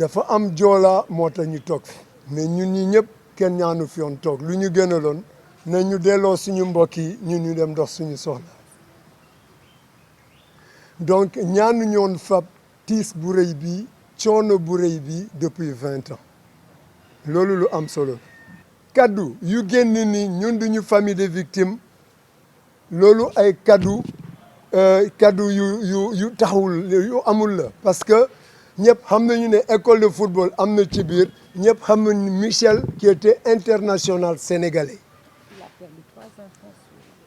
dafa am joola moo tax ñu toog fi mais ñun ñi ñëpp kenn ñaanu fi yoon toog lu ñu gënaloon na ñu delloo suñu mbokk yi ñun ñu dem dox suñu soxla donc ñaanu ñoon fab tiis bu rëy bi coono bu rëy bi depuis 20 ans loolu lu am solo kaddu yu génn ni ñun duñu famille de victimes loolu ay kaddu yu taxawul yu amul la parce que ñëpp xam nañu ne école de football am na ci biir ñëpp xam nañu Michel qui était international sénégalais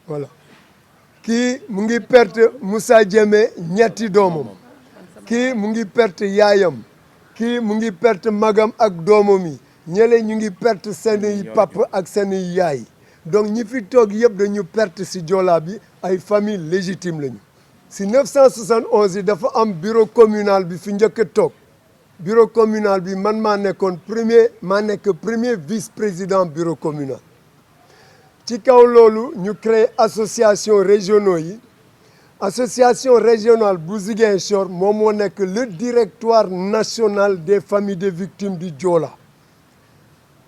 voilà kii mu ngi perte Moussa Diémé ñetti doomam kii mu ngi perte yaayam kii mu ngi perte magam ak doomam yi ñële ñu ngi perte seeni papa ak seeni yaay donc ñi fi toog yëpp dañu perte si Joola bi ay famille légitime lañu si 971 yi dafa am bureau communal bi fi njëkk a toog bureau communal bi man maa nekkoon premier vice-président bureau communal ci kaw loolu ñu créé association régionaux yi association régionale bu Ziguinchor moom moo nekk le directoire national des familles de victimes du Joola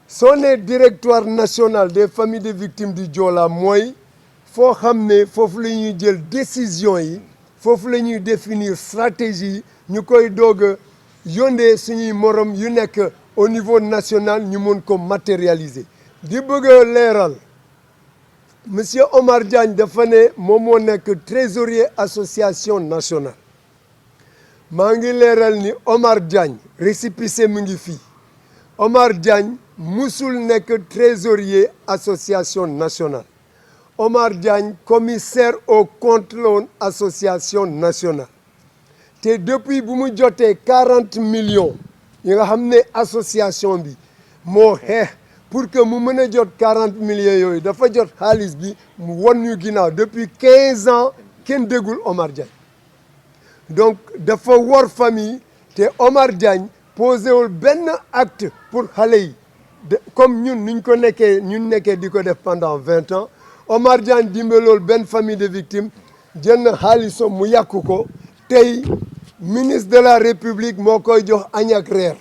soo nee directoire national des familles de victimes du Joola mooy foo xam ne foofu la ñuy jël décision yi foofu la ñuy définir stratégie yi ñu koy doog a yóndee suñuy morom yu nekk au niveau national ñu mën ko matérialiser di bëgg a leeral monsieur Omar Diagne dafa ne moom moo nekk trésorier association nationale maa ngi leeral ni Omar Diagne récépissé mu ngi fii Omar Diagne musul nekk trésorier association nationale Omar Diagne commissaire aux comptes la woon association nationale te depuis bu mu jotee 40 millions yi nga xam ne association bi moo xeex pour que mu mën a jot 40 millions yooyu dafa jot xaalis bi mu won ñu ginnaaw depuis 15 ans kenn déggul Omar Diagne donc dafa wor famille te Omar Diagne posé wul benn acte pour xale yi comme ñun niñ ko nekkee di ko def pendant 20 ans Omar Diagne dimbalool benn famille de victimes jënd xaalisam mu yàq ko tey ministre de la République moo koy jox añ ak reer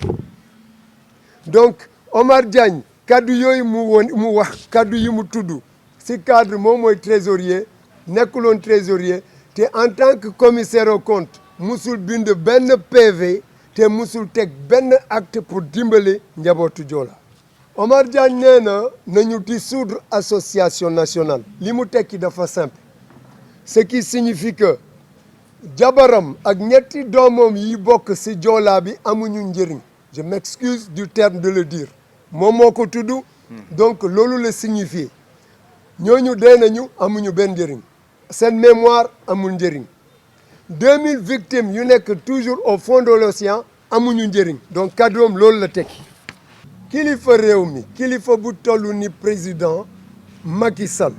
donc Omar Diagne kaddu yooyu mu wax kaddu yi mu tudd si cadre moom mooy trésorier nekkuloon trésorier te en tant que commissaire aux comptes musul bind benn PV te musul teg benn acte pour dimbale njabootu Joola Omar Diagne nee na nañu dissoudre association nationale li mu tekki dafa simple ce qui signifie que jabaram ak ñetti doomam yi bokk si Joola bi amuñu njëriñ je m'excuse du terme de le dire moom moo ko tudd donc loolu la signifié ñooñu dee nañu amuñu benn njëriñ seen mémoire amul njëriñ 2000 victimes yu nekk toujours au fond de l'océan amuñu njëriñ donc kàddoom loolu la tekki kilifa réew mi kilifa bu toll ni président Macky Sall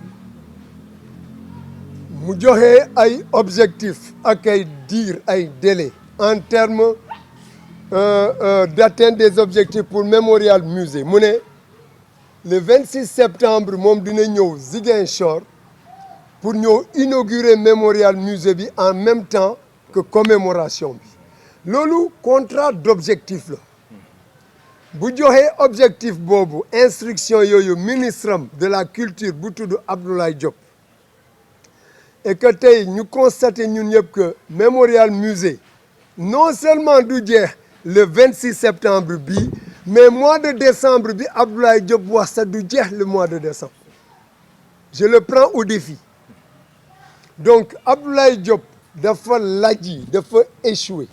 mu joxe ay objectifs ak ay dire ay délais en termes d'atteinte des objectifs pour Mémorial Musée mu ne le 26 septembre moom dina ñëw Ziguinchor pour ñëw inaugurer Mémorial Musée bi en même temps que commémoration bi loolu contrat d'objectif la bu joxee objectif boobu instruction yooyu ministre am de la culture bu tudd Abdoulaye Diop et que tey ñu constaté ñun ñëpp que Mémorial Musée non seulement du jeex le 26 septembre bi mais mois de décembre bi Abdoulaye Diop wax sax du jeex le mois de décembre je le prends au défi donc Abdoulaye Diop dafa lajji dafa échoué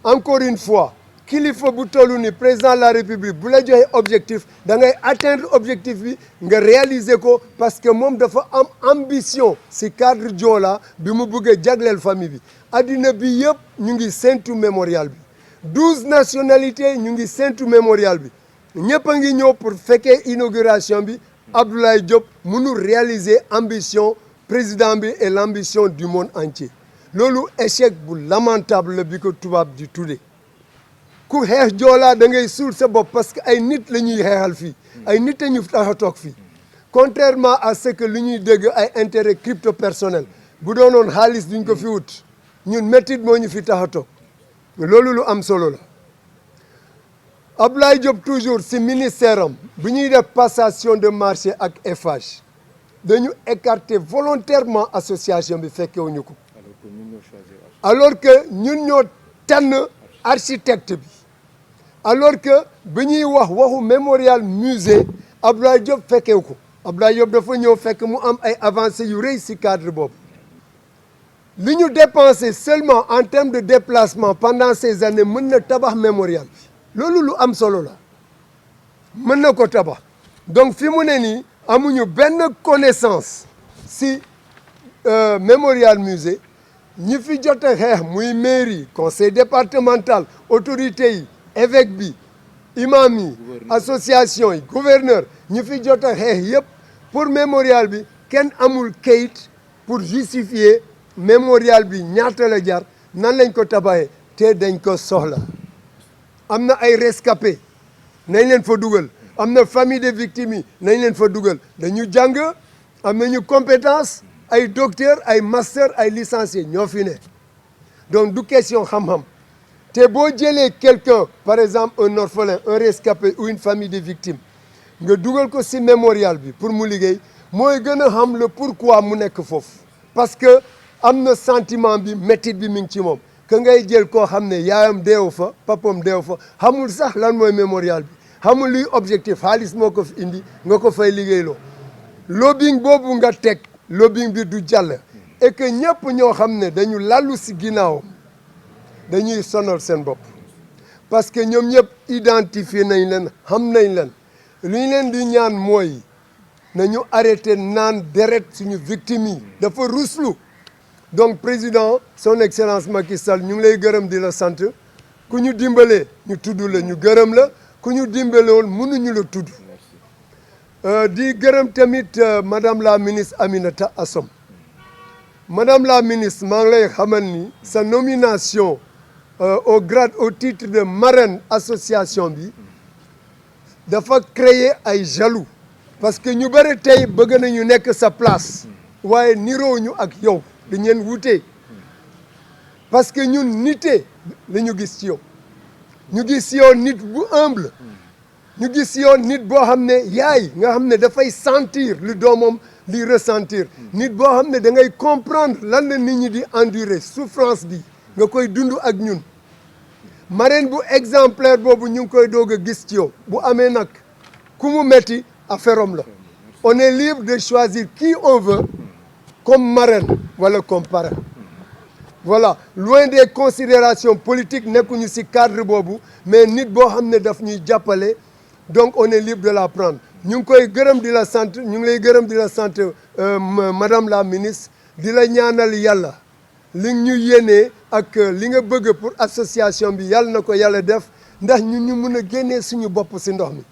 encore une fois kilifa bu tollu ni président de la république bu la joxe objectif da ngay atteindre objectif bi nga réaliser ko parce que moom dafa am ambition si cadre Joola bi mu bëggee jagleel famille bi addina bi yëpp ñu ngi séntu mémorial bi 12 nationalités ñu ngi séntu mémorial bi ñëpp a ngi ñëw pour fekkee inauguration bi Abdoulaye Diop mënul réaliser ambition président bi et l'ambition du monde entier loolu échec bu lamentable la bi ko tubaab di tuddee ku xeex Joola da ngay suul sa bopp parce que ay nit la ñuy xeexal fii ay nit a ñu tax a toog fii contrairement à ce que lu ñuy dégg ay intérêt crypto personnel bu doonoon xaalis duñ ko fi wut ñun métit moo ñu fi tax a toog loolu lu am solo la Abdoulaye Diop toujours si ministère am bi ñuy def passation de marché ak Eiffage dañu écarter volontairement association bi fekkewuñu ko alors que ñun ñoo tànn architecte bi alors que bi ñuy wax waxu mémorial musée Abdoulaye Diop fekkewu ko Abdoulaye Diop dafa ñëw fekk mu am ay avancées yu rëy si cadre boobu li ñu dépensé seulement en termes de déplacement pendant ces années mën na tabax mémorial bi loolu lu am solo la mën na ko tabax donc fi mu ne nii amuñu benn connaissance si mémorial musée ñi fi jot a xeex muy mairie conseil départemental autorité yi évêque bi imam yi association yi gouverneur ñi fi jot a xeex yëpp pour mémorial bi kenn amul kayit pour justifier mémorial bi ñaata la jar nan lañ ko tabaxee te dañ ko soxla am na ay rescapé nañ leen fa dugal am na famille de victimes yi nañ leen fa dugal dañu jàng am nañu compétence ay docteur ay master ay licencié ñoo fi ne donc du question xam-xam te boo jëlee quelqu'un par exemple un orphelin un rescapé ou une famille de victimes nga dugal ko si mémorial bi pour mu liggéey mooy gën a xam le pourquoi mu nekk foofu parce que am na sentiment bi métit bi mi ngi ci moom que ngay jël koo xam ne yaayam deewu fa papam deewu fa xamul sax lan mooy mémorial bi xamul luy objectif xaalis moo ko fi indi nga ko fay liggéeyloo lobbying boobu nga teg lobbying bi du jàll et que ñëpp ñoo xam ne dañu lallu si ginnaawam dañuy sonal seen bopp parce que ñoom ñëpp identifier nañ leen xam nañ leen lu ñu leen di ñaan mooy nañu arrêté naan deret suñu victimes yi dafa ruslu donc président son excellence Macky Sall ñu ngi lay gërëm di la sant ku ñu dimbalee ñu tudd la ñu gërëm la ku ñu dimbalewoon mënuñu la tudd di gërëm tamit madame la ministre Aminata Assome madame la ministre maa ngi lay xamal ni sa nomination au grade au titre de marraine association bi dafa créer ay jaloux parce que ñu bëri tey bëgg nañu nekk sa place waaye niroo ñu ak yow dañ leen wutee parce que ñun nite la ñu gis ci yow ñu gis ci yow nit bu humble ñu gis ci yow nit boo xam ne yaay nga xam ne dafay sentir lu doomam li ressentir nit boo xam ne da ngay comprendre lan la nit ñi di endurer souffrance bi nga koy dund ak ñun marraine bu exemplaire boobu ñu ngi koy doog a gis ci yow bu amee nag ku mu metti affaire am la on est libre de choisir qui on veut comme marraine wala comme parrain voilà loin des considérations politiques nekkuñu ci cadre boobu mais nit boo xam ne daf ñuy jàppale donc on est libre de la prendre ñu ngi koy gërëm di la sant ñu ngi lay gërëm di la sant madame la ministre di la ñaanal yàlla li ñu yéenee ak li nga bëgg pour association bi yàlla na ko yàlla def ndax ñun ñu mun a génnee suñu bopp ci ndox mi